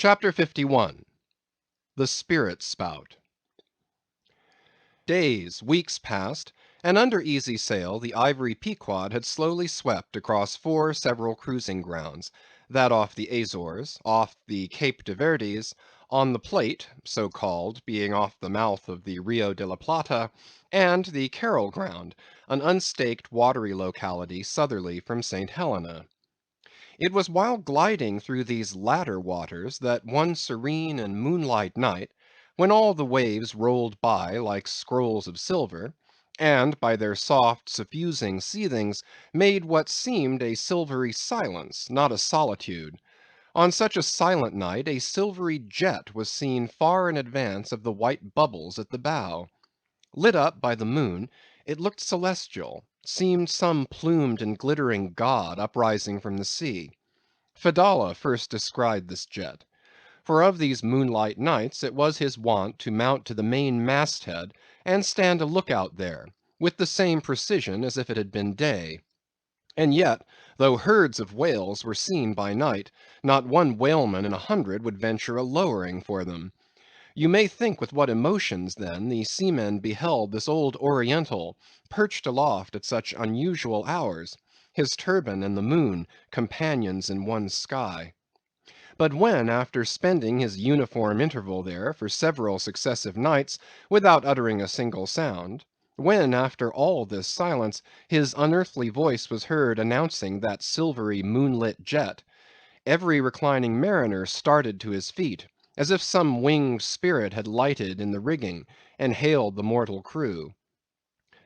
Chapter 51. The Spirit Spout. Days, weeks passed, and under easy sail the ivory Pequod had slowly swept across four several cruising grounds, that off the Azores, off the Cape de Verdes, on the Plate, so called, being off the mouth of the Rio de la Plata, and the Carroll Ground, an unstaked watery locality southerly from St. Helena. It was while gliding through these latter waters that one serene and moonlight night, when all the waves rolled by like scrolls of silver, and by their soft suffusing seethings made what seemed a silvery silence, not a solitude; on such a silent night a silvery jet was seen far in advance of the white bubbles at the bow. Lit up by the moon, it looked celestial, seemed some plumed and glittering god uprising from the sea. Fedallah first descried this jet. For of these moonlight nights it was his wont to mount to the main mast head, and stand a look out there, with the same precision as if it had been day. And yet, though herds of whales were seen by night, not one whaleman in 100 would venture a lowering for them. You may think with what emotions, then, the seamen beheld this old Oriental perched aloft at such unusual hours, his turban and the moon companions in one sky. But when, after spending his uniform interval there for several successive nights without uttering a single sound; when, after all this silence, his unearthly voice was heard announcing that silvery moonlit jet, every reclining mariner started to his feet, as if some winged spirit had lighted in the rigging, and hailed the mortal crew.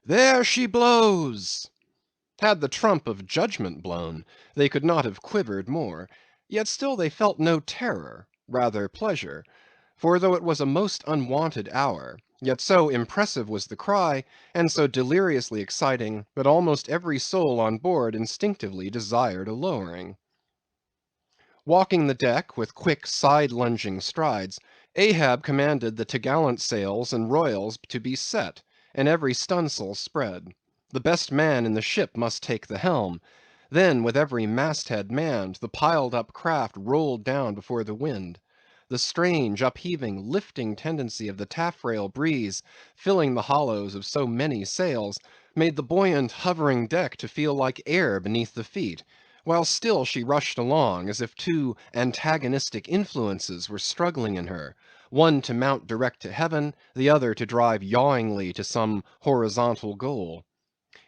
"There she blows!" Had the trump of judgment blown, they could not have quivered more; yet still they felt no terror, rather pleasure; for though it was a most unwonted hour, yet so impressive was the cry, and so deliriously exciting, that almost every soul on board instinctively desired a lowering. Walking the deck with quick side‐lunging strides, Ahab commanded the t'gallant sails and royals to be set, and every stunsail spread. The best man in the ship must take the helm. Then, with every masthead manned, the piled up craft rolled down before the wind. The strange, upheaving, lifting tendency of the taffrail breeze, filling the hollows of so many sails, made the buoyant, hovering deck to feel like air beneath the feet, while still she rushed along, as if two antagonistic influences were struggling in her, one to mount direct to heaven, the other to drive yawingly to some horizontal goal.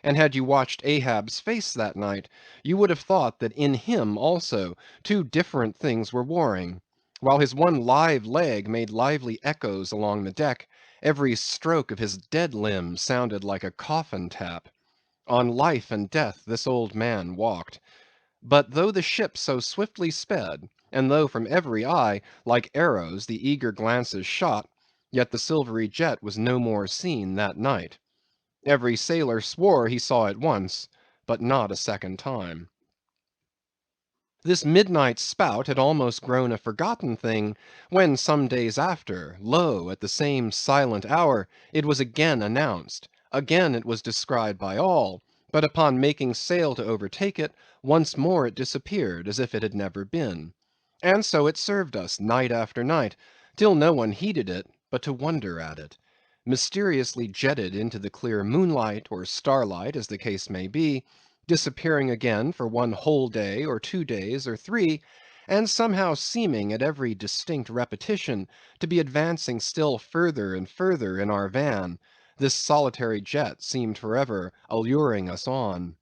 And had you watched Ahab's face that night, you would have thought that in him also two different things were warring. While his one live leg made lively echoes along the deck, every stroke of his dead limb sounded like a coffin tap. On life and death this old man walked. But though the ship so swiftly sped, and though from every eye, like arrows, the eager glances shot, yet the silvery jet was no more seen that night. Every sailor swore he saw it once, but not a second time. This midnight spout had almost grown a forgotten thing, when some days after, lo! at the same silent hour, it was again announced; again it was descried by all; but upon making sail to overtake it, once more it disappeared as if it had never been. And so it served us night after night, till no one heeded it but to wonder at it. Mysteriously jetted into the clear moonlight, or starlight, as the case may be, disappearing again for one whole day, or 2 days, or 3, and somehow seeming at every distinct repetition to be advancing still further and further in our van, this solitary jet seemed forever alluring us on.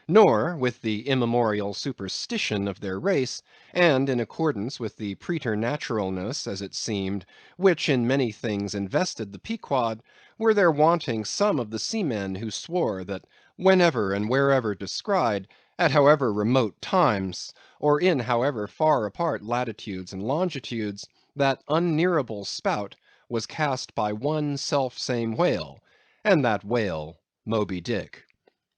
Nor, with the immemorial superstition of their race, and in accordance with the preternaturalness, as it seemed, which in many things invested the Pequod, were there wanting some of the seamen who swore that whenever and wherever descried, at however remote times, or in however far apart latitudes and longitudes, that unnearable spout was cast by one self same whale, and that whale Moby Dick.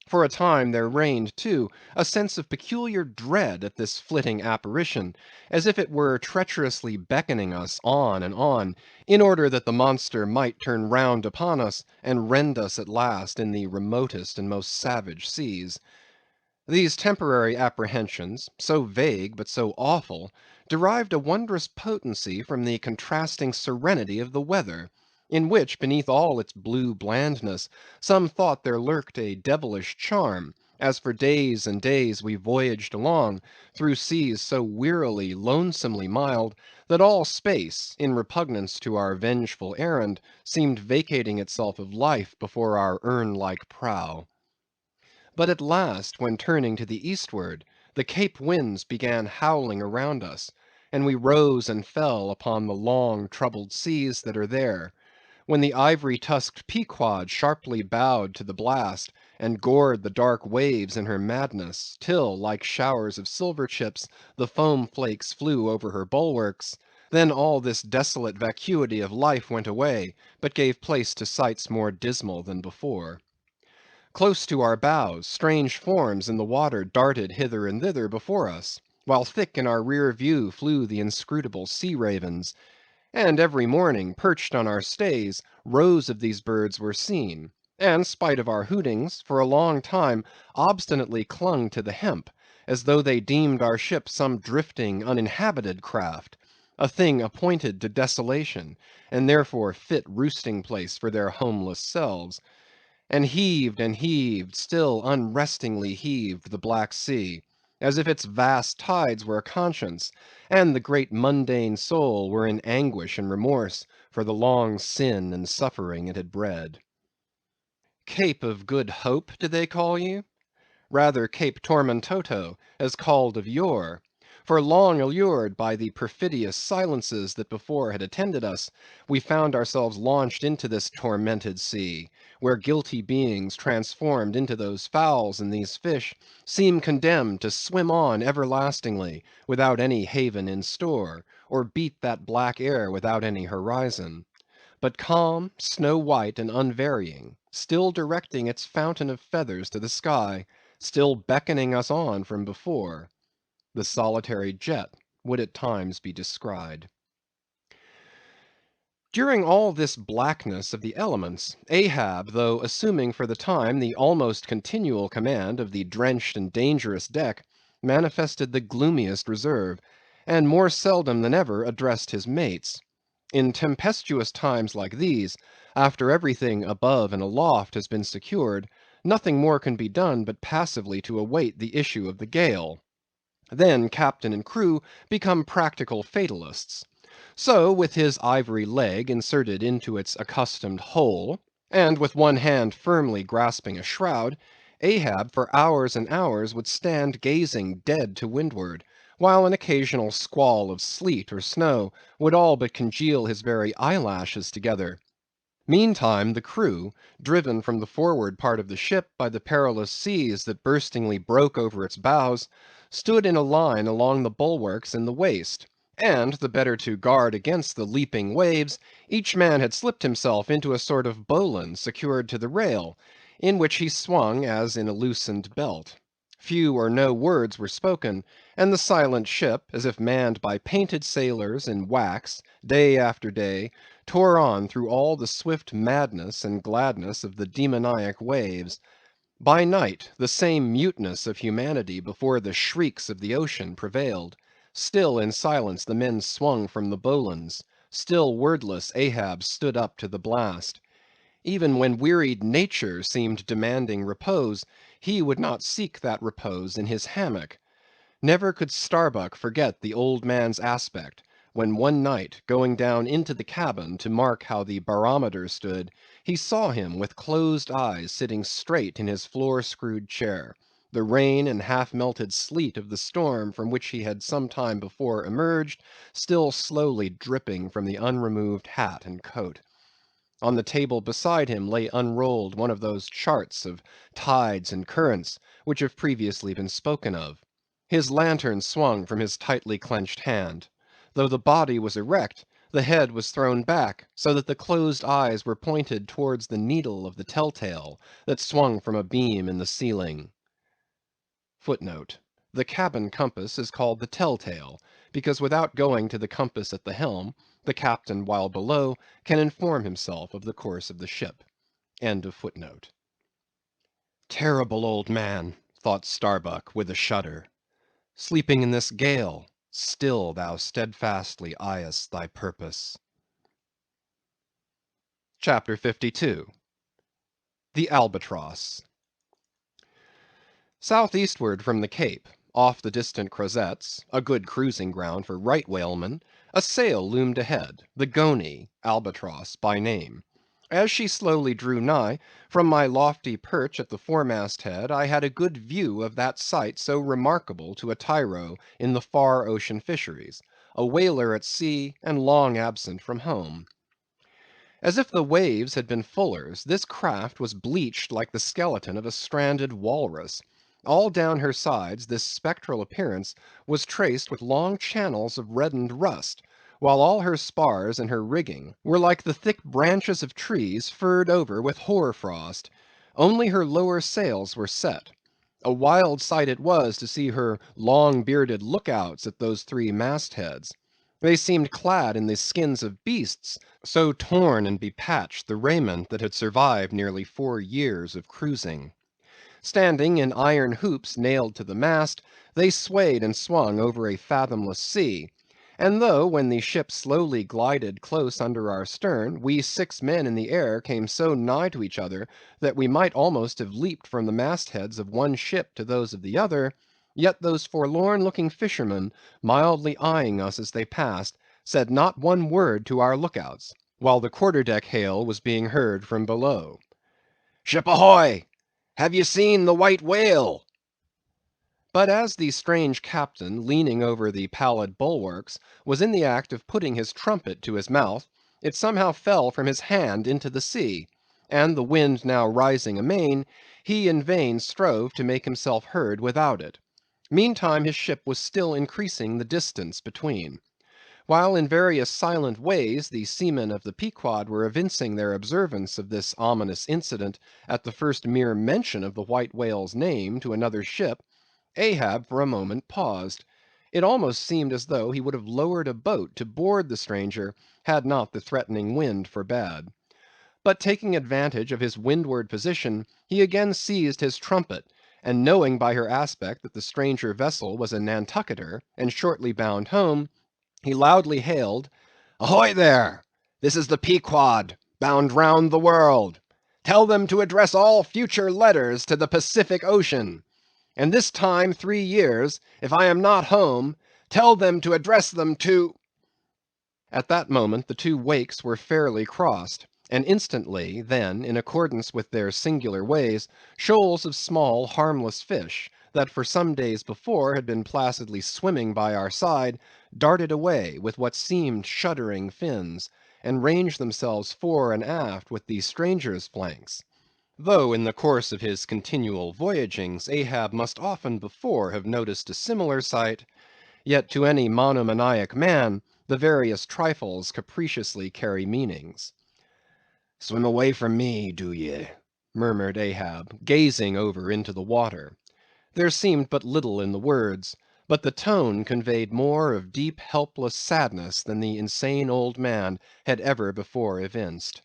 For a time there reigned, too, a sense of peculiar dread at this flitting apparition, as if it were treacherously beckoning us on and on, in order that the monster might turn round upon us, and rend us at last in the remotest and most savage seas. These temporary apprehensions, so vague but so awful, derived a wondrous potency from the contrasting serenity of the weather, in which, beneath all its blue blandness, some thought there lurked a devilish charm, as for days and days we voyaged along, through seas so wearily, lonesomely mild, that all space, in repugnance to our vengeful errand, seemed vacating itself of life before our urn-like prow. But at last, when turning to the eastward, the Cape winds began howling around us, and we rose and fell upon the long, troubled seas that are there; when the ivory-tusked Pequod sharply bowed to the blast, and gored the dark waves in her madness, till, like showers of silver chips, the foam flakes flew over her bulwarks; then all this desolate vacuity of life went away, but gave place to sights more dismal than before. Close to our bows, strange forms in the water darted hither and thither before us, while thick in our rear view flew the inscrutable sea ravens; and every morning, perched on our stays, rows of these birds were seen, and, spite of our hootings, for a long time obstinately clung to the hemp, as though they deemed our ship some drifting, uninhabited craft, a thing appointed to desolation, and therefore fit roosting place for their homeless selves. And heaved, still unrestingly heaved the black sea, as if its vast tides were a conscience, and the great mundane soul were in anguish and remorse for the long sin and suffering it had bred. Cape of Good Hope, did they call you? Rather Cape Tormentoso, as called of yore; for long allured by the perfidious silences that before had attended us, we found ourselves launched into this tormented sea, where guilty beings transformed into those fowls and these fish, seem condemned to swim on everlastingly, without any haven in store, or beat that black air without any horizon; but calm, snow white, and unvarying, still directing its fountain of feathers to the sky, still beckoning us on from before. The solitary jet would at times be descried. During all this blackness of the elements, Ahab, though assuming for the time the almost continual command of the drenched and dangerous deck, manifested the gloomiest reserve, and more seldom than ever addressed his mates. In tempestuous times like these, after everything above and aloft has been secured, nothing more can be done but passively to await the issue of the gale. Then captain and crew become practical fatalists. So, with his ivory leg inserted into its accustomed hole, and with one hand firmly grasping a shroud, Ahab for hours and hours would stand gazing dead to windward, while an occasional squall of sleet or snow would all but congeal his very eyelashes together. Meantime the crew, driven from the forward part of the ship by the perilous seas that burstingly broke over its bows, stood in a line along the bulwarks in the waist; and, the better to guard against the leaping waves, each man had slipped himself into a sort of bowline secured to the rail, in which he swung as in a loosened belt. Few or no words were spoken, and the silent ship, as if manned by painted sailors in wax, day after day, tore on through all the swift madness and gladness of the demoniac waves. By night, the same muteness of humanity before the shrieks of the ocean prevailed. Still in silence the men swung from the bowlines; still wordless Ahab stood up to the blast. Even when wearied nature seemed demanding repose, he would not seek that repose in his hammock. Never could Starbuck forget the old man's aspect, when one night, going down into the cabin to mark how the barometer stood, he saw him with closed eyes sitting straight in his floor-screwed chair, the rain and half-melted sleet of the storm from which he had some time before emerged, still slowly dripping from the unremoved hat and coat. On the table beside him lay unrolled one of those charts of tides and currents which have previously been spoken of. His lantern swung from his tightly clenched hand. Though the body was erect, the head was thrown back, so that the closed eyes were pointed towards the needle of the telltale that swung from a beam in the ceiling. Footnote: The cabin compass is called the telltale, because without going to the compass at the helm, the captain while below can inform himself of the course of the ship. End of footnote. Terrible old man! thought Starbuck with a shudder. Sleeping in this gale, still thou steadfastly eyest thy purpose. Chapter 52. The Albatross. Southeastward from the Cape, off the distant Crozetts, a good cruising ground for right whalemen, a sail loomed ahead, the Goney, Albatross by name. As she slowly drew nigh, from my lofty perch at the foremast head I had a good view of that sight so remarkable to a tyro in the far ocean fisheries, a whaler at sea and long absent from home. As if the waves had been fullers, this craft was bleached like the skeleton of a stranded walrus. All down her sides this spectral appearance was traced with long channels of reddened rust, while all her spars and her rigging were like the thick branches of trees furred over with hoar frost. Only her lower sails were set. A wild sight it was to see her long bearded lookouts at those three mastheads. They seemed clad in the skins of beasts, so torn and bepatched the raiment that had survived nearly 4 years of cruising. Standing in iron hoops nailed to the mast, they swayed and swung over a fathomless sea; and though, when the ship slowly glided close under our stern, we 6 men in the air came so nigh to each other that we might almost have leaped from the mastheads of one ship to those of the other, yet those forlorn looking fishermen, mildly eyeing us as they passed, said not one word to our lookouts, while the quarter-deck hail was being heard from below. "Ship ahoy! Have ye seen the white whale?" But as the strange captain, leaning over the pallid bulwarks, was in the act of putting his trumpet to his mouth, it somehow fell from his hand into the sea; and the wind now rising amain, he in vain strove to make himself heard without it. Meantime his ship was still increasing the distance between. While in various silent ways the seamen of the Pequod were evincing their observance of this ominous incident at the first mere mention of the white whale's name to another ship, Ahab for a moment paused. It almost seemed as though he would have lowered a boat to board the stranger, had not the threatening wind forbade. But taking advantage of his windward position, he again seized his trumpet, and knowing by her aspect that the stranger vessel was a Nantucketer, and shortly bound home, he loudly hailed, "Ahoy there! This is the Pequod, bound round the world. Tell them to address all future letters to the Pacific Ocean. And this time 3 years, if I am not home, tell them to address them to—" At that moment the two wakes were fairly crossed, and instantly, then, in accordance with their singular ways, shoals of small harmless fish, that for some days before had been placidly swimming by our side, darted away with what seemed shuddering fins, and ranged themselves fore and aft with the stranger's flanks. Though in the course of his continual voyagings Ahab must often before have noticed a similar sight, yet to any monomaniac man the various trifles capriciously carry meanings. "Swim away from me, do ye?" murmured Ahab, gazing over into the water. There seemed but little in the words, but the tone conveyed more of deep helpless sadness than the insane old man had ever before evinced.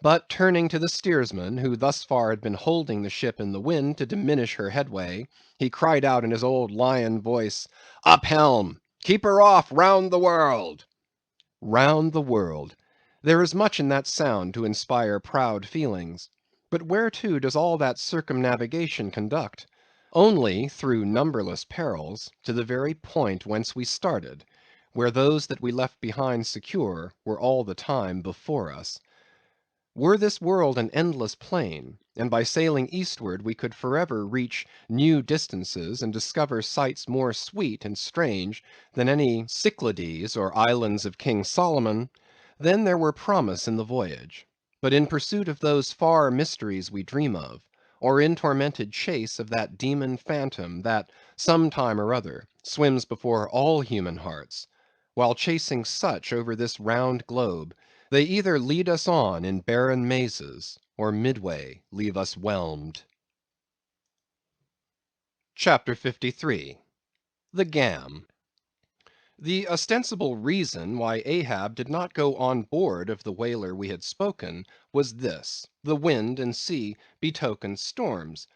But turning to the steersman, who thus far had been holding the ship in the wind to diminish her headway, he cried out in his old lion voice, "Up helm! Keep her off round the world!" Round the world! There is much in that sound to inspire proud feelings. But whereto does all that circumnavigation conduct? Only, through numberless perils, to the very point whence we started, where those that we left behind secure were all the time before us. Were this world an endless plain, and by sailing eastward we could forever reach new distances and discover sights more sweet and strange than any Cyclades or islands of King Solomon, then there were promise in the voyage. But in pursuit of those far mysteries we dream of, or in tormented chase of that demon phantom that, some time or other, swims before all human hearts, while chasing such over this round globe, they either lead us on in barren mazes, or midway leave us whelmed. Chapter 53. The Gam. The ostensible reason why Ahab did not go on board of the whaler we had spoken, was this: the wind and sea betokened storms.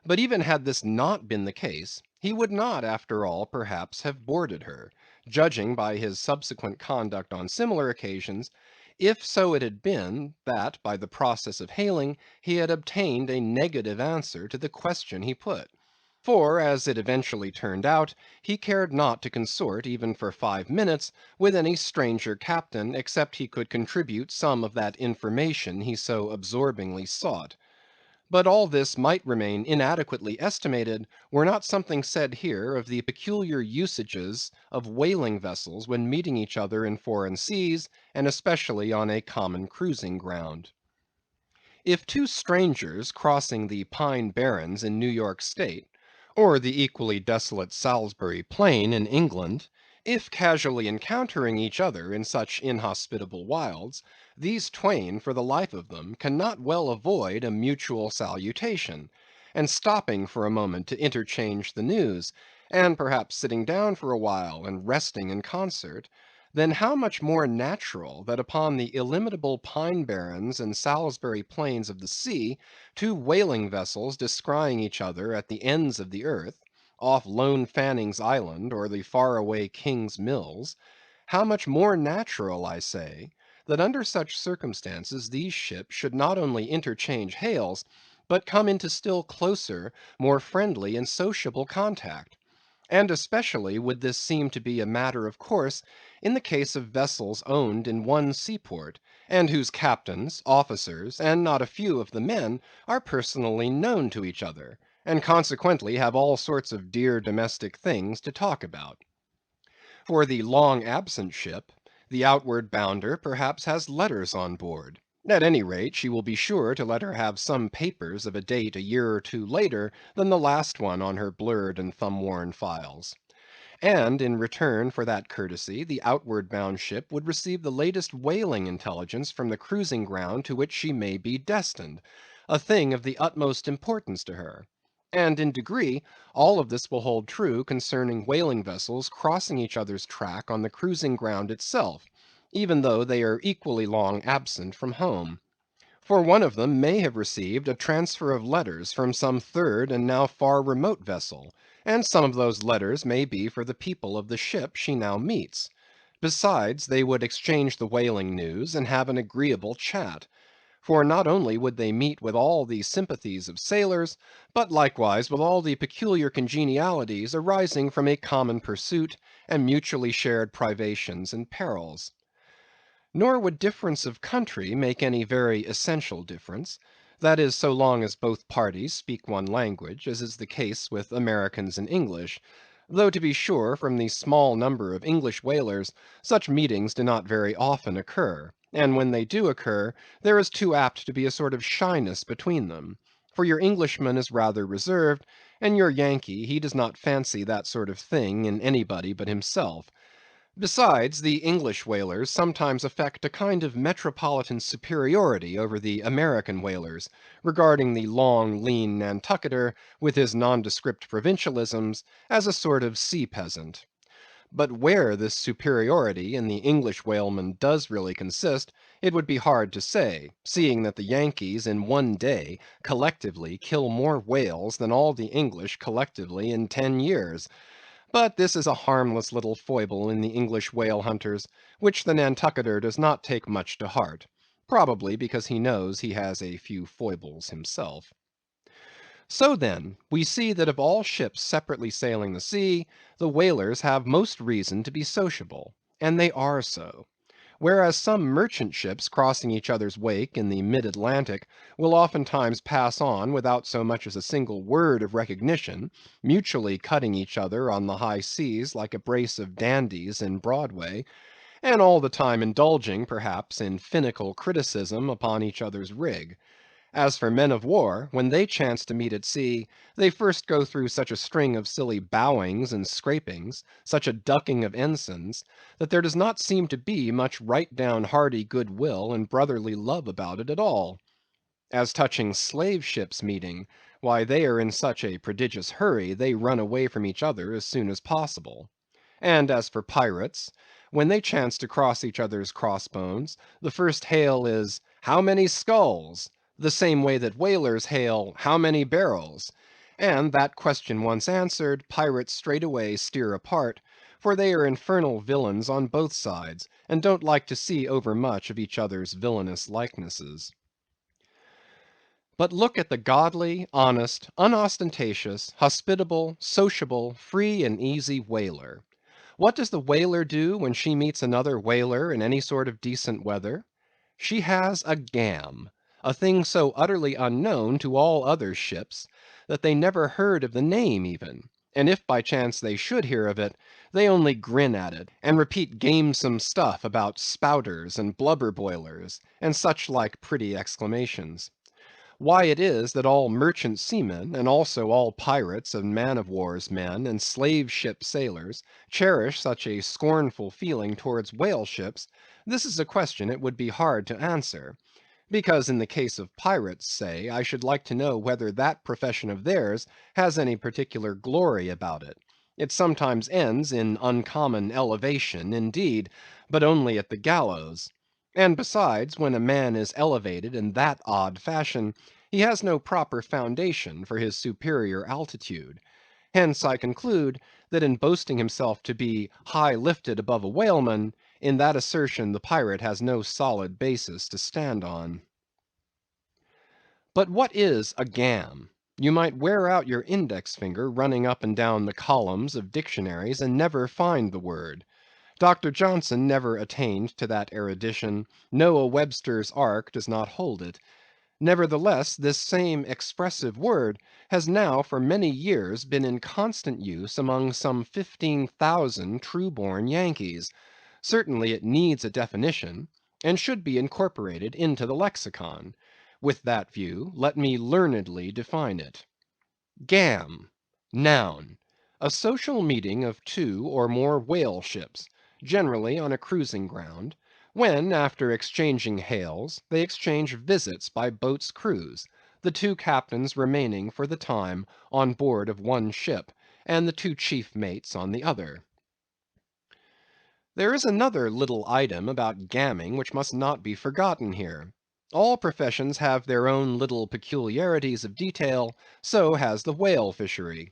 But even had this not been the case, he would not, after all, perhaps, have boarded her, judging by his subsequent conduct on similar occasions, if so it had been, that by the process of hailing he had obtained a negative answer to the question he put. For, as it eventually turned out, he cared not to consort, even for 5 minutes, with any stranger captain, except he could contribute some of that information he so absorbingly sought. But all this might remain inadequately estimated, were not something said here of the peculiar usages of whaling vessels when meeting each other in foreign seas, and especially on a common cruising ground. If two strangers crossing the Pine Barrens in New York State, or the equally desolate Salisbury Plain in England, if casually encountering each other in such inhospitable wilds, these twain for the life of them cannot well avoid a mutual salutation, and stopping for a moment to interchange the news, and perhaps sitting down for a while and resting in concert, then how much more natural that upon the illimitable pine barrens and Salisbury plains of the sea, two whaling vessels descrying each other at the ends of the earth, off lone Fanning's Island or the far-away King's Mills, how much more natural, I say, that under such circumstances these ships should not only interchange hails, but come into still closer, more friendly and sociable contact. And especially would this seem to be a matter of course in the case of vessels owned in one seaport, and whose captains, officers, and not a few of the men are personally known to each other, and consequently have all sorts of dear domestic things to talk about. For the long absent ship, the outward bounder perhaps has letters on board. At any rate, she will be sure to let her have some papers of a date a year or two later than the last one on her blurred and thumb-worn files. And in return for that courtesy, the outward bound ship would receive the latest whaling intelligence from the cruising ground to which she may be destined, a thing of the utmost importance to her. And in degree, all of this will hold true concerning whaling vessels crossing each other's track on the cruising ground itself, even though they are equally long absent from home. For one of them may have received a transfer of letters from some third and now far remote vessel, and some of those letters may be for the people of the ship she now meets. Besides, they would exchange the whaling news, and have an agreeable chat. For not only would they meet with all the sympathies of sailors, but likewise with all the peculiar congenialities arising from a common pursuit, and mutually shared privations and perils. Nor would difference of country make any very essential difference; that is, so long as both parties speak one language, as is the case with Americans and English; though to be sure, from the small number of English whalers, such meetings do not very often occur, and when they do occur, there is too apt to be a sort of shyness between them; for your Englishman is rather reserved, and your Yankee, he does not fancy that sort of thing in anybody but himself. Besides, the English whalers sometimes affect a kind of metropolitan superiority over the American whalers, regarding the long, lean Nantucketer, with his nondescript provincialisms, as a sort of sea peasant. But where this superiority in the English whaleman does really consist, it would be hard to say, seeing that the Yankees in one day collectively kill more whales than all the English collectively in 10 years. But this is a harmless little foible in the English whale hunters, which the Nantucketer does not take much to heart; probably because he knows he has a few foibles himself. So then, we see that of all ships separately sailing the sea, the whalers have most reason to be sociable; and they are so. Whereas some merchant ships crossing each other's wake in the mid-Atlantic will oftentimes pass on without so much as a single word of recognition, mutually cutting each other on the high seas like a brace of dandies in Broadway, and all the time indulging, perhaps, in finical criticism upon each other's rig. As for men of war, when they chance to meet at sea, they first go through such a string of silly bowings and scrapings, such a ducking of ensigns, that there does not seem to be much right down hearty good will and brotherly love about it at all. As touching slave ships meeting, why they are in such a prodigious hurry, they run away from each other as soon as possible. And as for pirates, when they chance to cross each other's crossbones, the first hail is, "How many skulls?" the same way that whalers hail, "How many barrels?" And that question once answered, pirates straightway steer apart, for they are infernal villains on both sides, and don't like to see overmuch of each other's villainous likenesses. But look at the godly, honest, unostentatious, hospitable, sociable, free and easy whaler. What does the whaler do when she meets another whaler in any sort of decent weather? She has a gam, a thing so utterly unknown to all other ships, that they never heard of the name even; and if by chance they should hear of it, they only grin at it, and repeat gamesome stuff about spouters and blubber boilers, and such like pretty exclamations. Why it is that all merchant seamen, and also all pirates and man-of-war's men, and slave ship sailors, cherish such a scornful feeling towards whale ships, this is a question it would be hard to answer; because in the case of pirates, say, I should like to know whether that profession of theirs has any particular glory about it. It sometimes ends in uncommon elevation, indeed, but only at the gallows. And besides, when a man is elevated in that odd fashion, he has no proper foundation for his superior altitude. Hence I conclude, that in boasting himself to be high lifted above a whaleman, in that assertion the pirate has no solid basis to stand on. But what is a gam? You might wear out your index finger running up and down the columns of dictionaries and never find the word. Dr. Johnson never attained to that erudition; Noah Webster's ark does not hold it. Nevertheless, this same expressive word has now for many years been in constant use among some 15,000 true-born Yankees. Certainly it needs a definition, and should be incorporated into the lexicon. With that view, let me learnedly define it. Gam, noun, a social meeting of two or more whale ships, generally on a cruising ground, when, after exchanging hails, they exchange visits by boat's crews, the two captains remaining for the time on board of one ship, and the two chief mates on the other. There is another little item about gamming which must not be forgotten here. All professions have their own little peculiarities of detail; so has the whale fishery.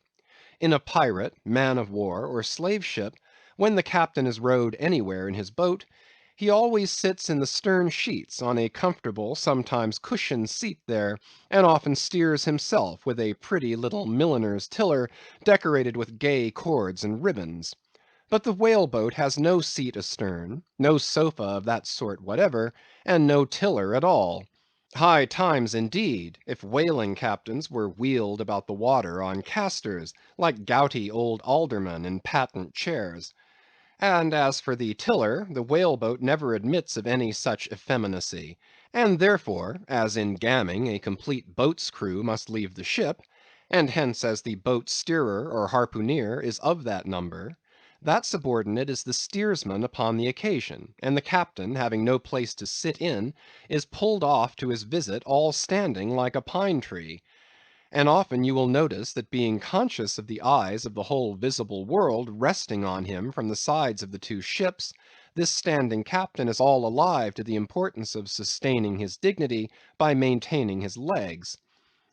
In a pirate, man of war, or slave ship, when the captain is rowed anywhere in his boat, he always sits in the stern sheets on a comfortable, sometimes cushioned seat there, and often steers himself with a pretty little milliner's tiller decorated with gay cords and ribbons. But the whale boat has no seat astern, no sofa of that sort whatever, and no tiller at all. High times, indeed, if whaling captains were wheeled about the water on castors, like gouty old aldermen in patent chairs. And as for the tiller, the whale boat never admits of any such effeminacy; and therefore, as in gamming a complete boat's crew must leave the ship, and hence as the boat's steerer or harpooneer is of that number, that subordinate is the steersman upon the occasion, and the captain, having no place to sit in, is pulled off to his visit all standing like a pine tree. And often you will notice that being conscious of the eyes of the whole visible world resting on him from the sides of the two ships, this standing captain is all alive to the importance of sustaining his dignity by maintaining his legs.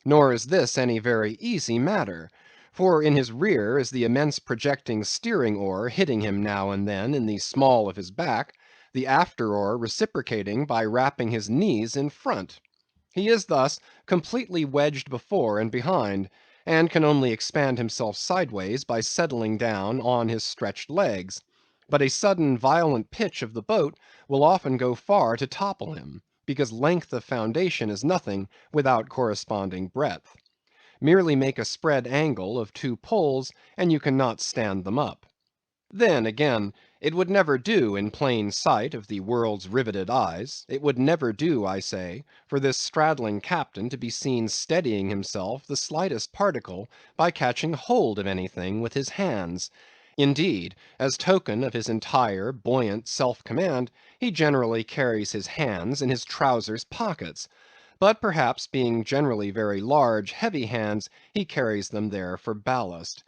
Nor is this any very easy matter; for in his rear is the immense projecting steering oar hitting him now and then in the small of his back, the after oar reciprocating by rapping his knees in front. He is thus completely wedged before and behind, and can only expand himself sideways by settling down on his stretched legs; but a sudden violent pitch of the boat will often go far to topple him, because length of foundation is nothing without corresponding breadth. Merely make a spread angle of two poles, and you cannot stand them up. Then, again, it would never do in plain sight of the world's riveted eyes; it would never do, I say, for this straddling captain to be seen steadying himself the slightest particle by catching hold of anything with his hands. Indeed, as token of his entire, buoyant self‐command, he generally carries his hands in his trousers pockets; but perhaps being generally very large, heavy hands, he carries them there for ballast.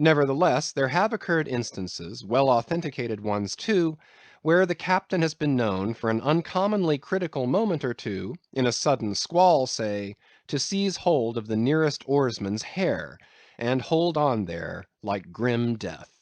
Nevertheless, there have occurred instances, well authenticated ones too, where the captain has been known for an uncommonly critical moment or two, in a sudden squall, say, to seize hold of the nearest oarsman's hair, and hold on there like grim death.